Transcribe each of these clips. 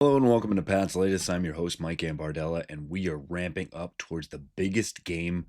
Hello and welcome to Pat's Latest. I'm your host, Mike Gambardella, and we are ramping up towards the biggest game,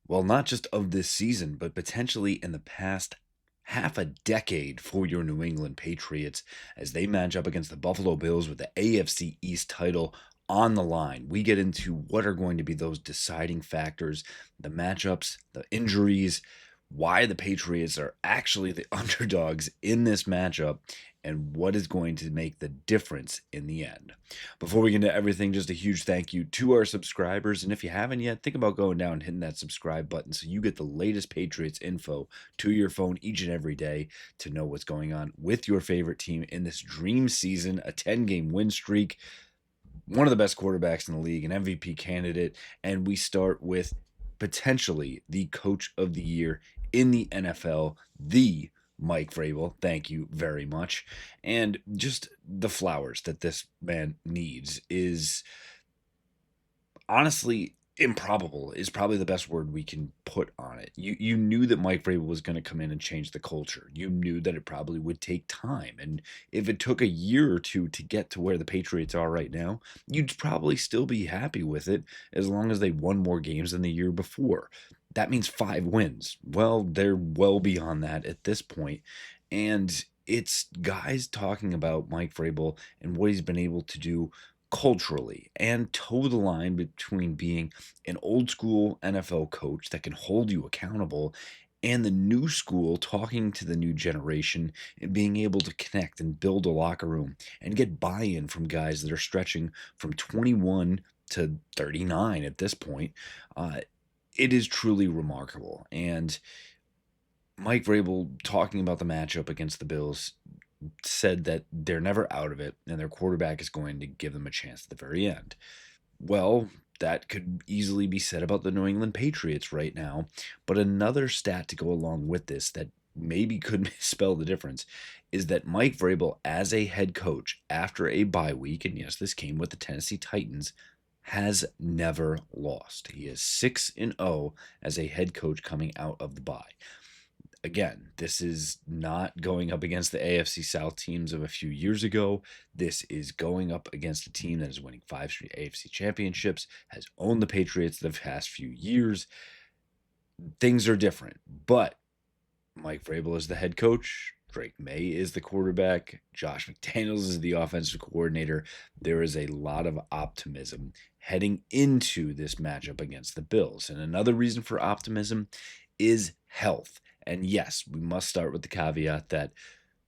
well, not just of this season, but potentially in the past half a decade for your New England Patriots as they match up against the Buffalo Bills with the AFC East title on the line. We get into what are going to be those deciding factors, the matchups, the injuries, why the Patriots are actually the underdogs in this matchup, and what is going to make the difference in the end. Before we get into everything, just a huge thank you to our subscribers. And if you haven't yet, think about going down and hitting that subscribe button so you get the latest Patriots info to your phone each and every day to know what's going on with your favorite team in this dream season, a 10-game win streak, one of the best quarterbacks in the league, an MVP candidate. And we start with potentially the coach of the year in the NFL, the Mike Vrabel. Thank you very much. And just the flowers that this man needs is honestly improbable is probably the best word we can put on it. You knew that Mike Vrabel was going to come in and change the culture. You knew that it probably would take time. And if it took a year or two to get to where the Patriots are right now, you'd probably still be happy with it as long as they won more games than the year before. That means 5 wins. Well, they're well beyond that at this point. And it's guys talking about Mike Vrabel and what he's been able to do culturally and toe the line between being an old school NFL coach that can hold you accountable and the new school talking to the new generation and being able to connect and build a locker room and get buy-in from guys that are stretching from 21 to 39 at this point. It is truly remarkable. And Mike Vrabel talking about the matchup against the Bills said that they're never out of it and their quarterback is going to give them a chance at the very end. Well, that could easily be said about the New England Patriots right now. But another stat to go along with this that maybe could spell the difference is that Mike Vrabel, as a head coach after a bye week, and yes, this came with the Tennessee Titans, has never lost. He is 6-0 as a head coach coming out of the bye. Again, this is not going up against the AFC South teams of a few years ago. This is going up against a team that is winning 5 straight AFC championships, has owned the Patriots the past few years. Things are different, but Mike Vrabel is the head coach. Drake May is the quarterback. Josh McDaniels is the offensive coordinator. There is a lot of optimism heading into this matchup against the Bills. And another reason for optimism is health. And yes, we must start with the caveat that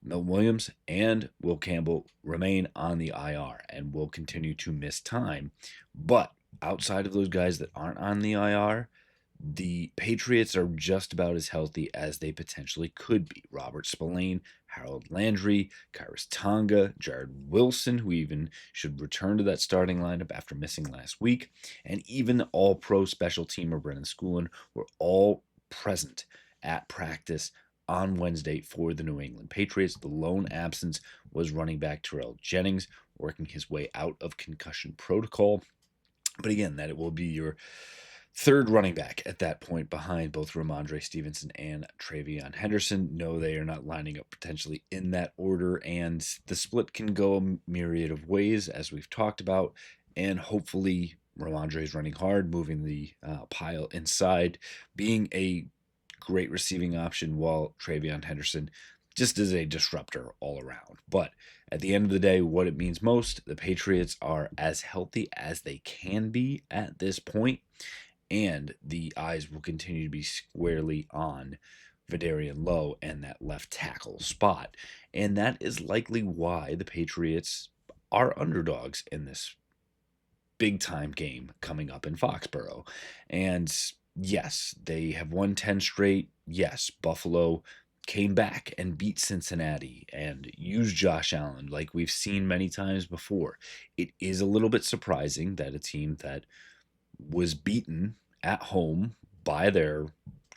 Milton Williams and Will Campbell remain on the IR and will continue to miss time. But outside of those guys that aren't on the IR, the Patriots are just about as healthy as they potentially could be. Robert Spillane, Harold Landry, Kairos Tonga, Jared Wilson, who even should return to that starting lineup after missing last week, and even the all-pro special teamer Brennan Schoolin were all present at practice on Wednesday for the New England Patriots. The lone absence was running back Terrell Jennings, working his way out of concussion protocol. But again, that it will be your third running back at that point behind both Ramondre Stevenson and Travion Henderson. No, they are not lining up potentially in that order, and the split can go a myriad of ways, as we've talked about, and hopefully Ramondre is running hard, moving the pile inside, being a great receiving option, while Travion Henderson just is a disruptor all around. But at the end of the day, what it means most, the Patriots are as healthy as they can be at this point, and the eyes will continue to be squarely on Vidarian Lowe and that left tackle spot. And that is likely why the Patriots are underdogs in this big time game coming up in Foxborough. And yes, they have won 10 straight. Yes, Buffalo came back and beat Cincinnati and used Josh Allen like we've seen many times before. It is a little bit surprising that a team that was beaten at home by their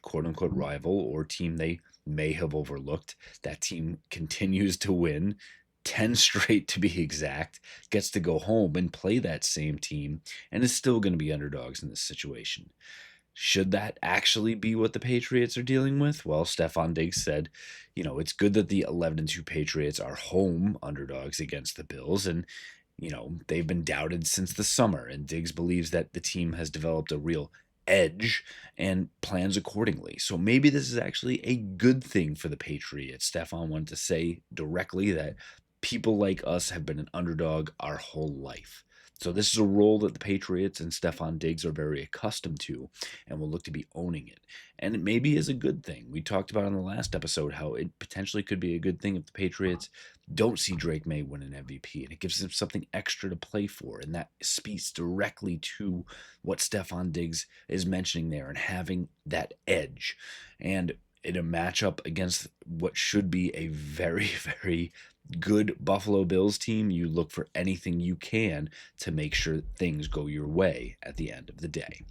quote unquote rival or team they may have overlooked, that team continues to win 10 straight to be exact, gets to go home and play that same team, and is still going to be underdogs in this situation. Should that actually be what the Patriots are dealing with? Well, Stefon Diggs said, it's good that the 11-2 Patriots are home underdogs against the Bills, and They've been doubted since the summer, and Diggs believes that the team has developed a real edge and plans accordingly. So maybe this is actually a good thing for the Patriots. Stefan wanted to say directly that people like us have been an underdog our whole life. So this is a role that the Patriots and Stefan Diggs are very accustomed to and will look to be owning it. And it maybe is a good thing. We talked about in the last episode how it potentially could be a good thing if the Patriots don't see Drake May win an MVP, and it gives them something extra to play for. And that speaks directly to what Stefan Diggs is mentioning there and having that edge. And in a matchup against what should be a very, very good Buffalo Bills team, you look for anything you can to make sure things go your way at the end of the day.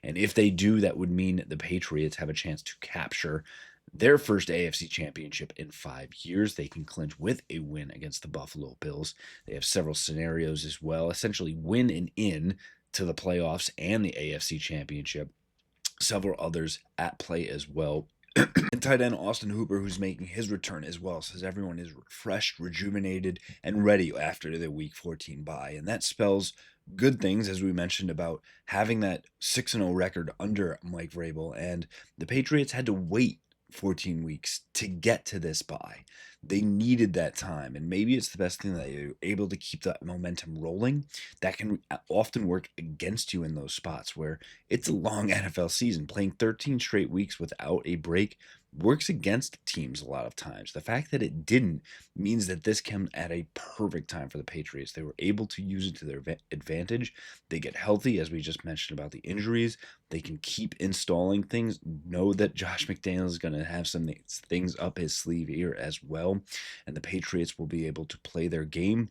And if they do, that would mean the Patriots have a chance to capture their first AFC championship in 5 years. They can clinch with a win against the Buffalo Bills. They have several scenarios as well, essentially win and in to the playoffs and the AFC championship. Several others at play as well. And tight end Austin Hooper, who's making his return as well, says everyone is refreshed, rejuvenated, and ready after the Week 14 bye. And that spells good things, as we mentioned, about having that 6-0 record under Mike Vrabel. And the Patriots had to wait 14 weeks to get to this bye. They needed that time, and maybe it's the best thing that you're able to keep that momentum rolling. That can often work against you in those spots where it's a long NFL season. Playing 13 straight weeks without a break works against teams a lot of times. The fact that it didn't means that this came at a perfect time for the Patriots. They were able to use it to their advantage. They get healthy, as we just mentioned about the injuries. They can keep installing things. Know that Josh McDaniels is going to have some things up his sleeve here as well, and the Patriots will be able to play their game.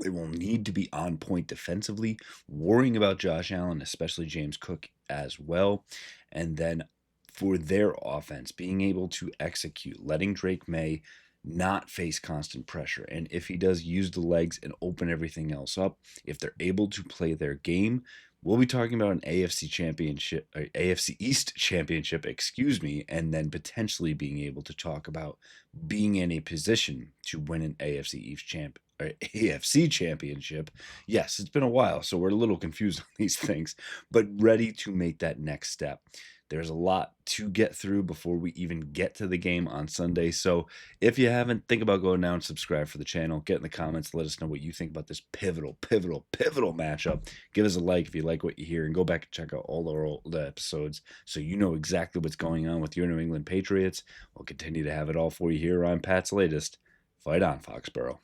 They will need to be on point defensively, worrying about Josh Allen, especially James Cook as well. And then for their offense, being able to execute, letting Drake May not face constant pressure. And if he does use the legs and open everything else up, if they're able to play their game, we'll be talking about an AFC championship, or AFC East championship, and then potentially being able to talk about being in a position to win an AFC championship. Yes, it's been a while, so we're a little confused on these things, but ready to make that next step. There's a lot to get through before we even get to the game on Sunday. So if you haven't, think about going down and subscribe for the channel. Get in the comments. Let us know what you think about this pivotal matchup. Give us a like if you like what you hear, and go back and check out all our old episodes so you know exactly what's going on with your New England Patriots. We'll continue to have it all for you here on Pat's Latest. Fight on, Foxborough.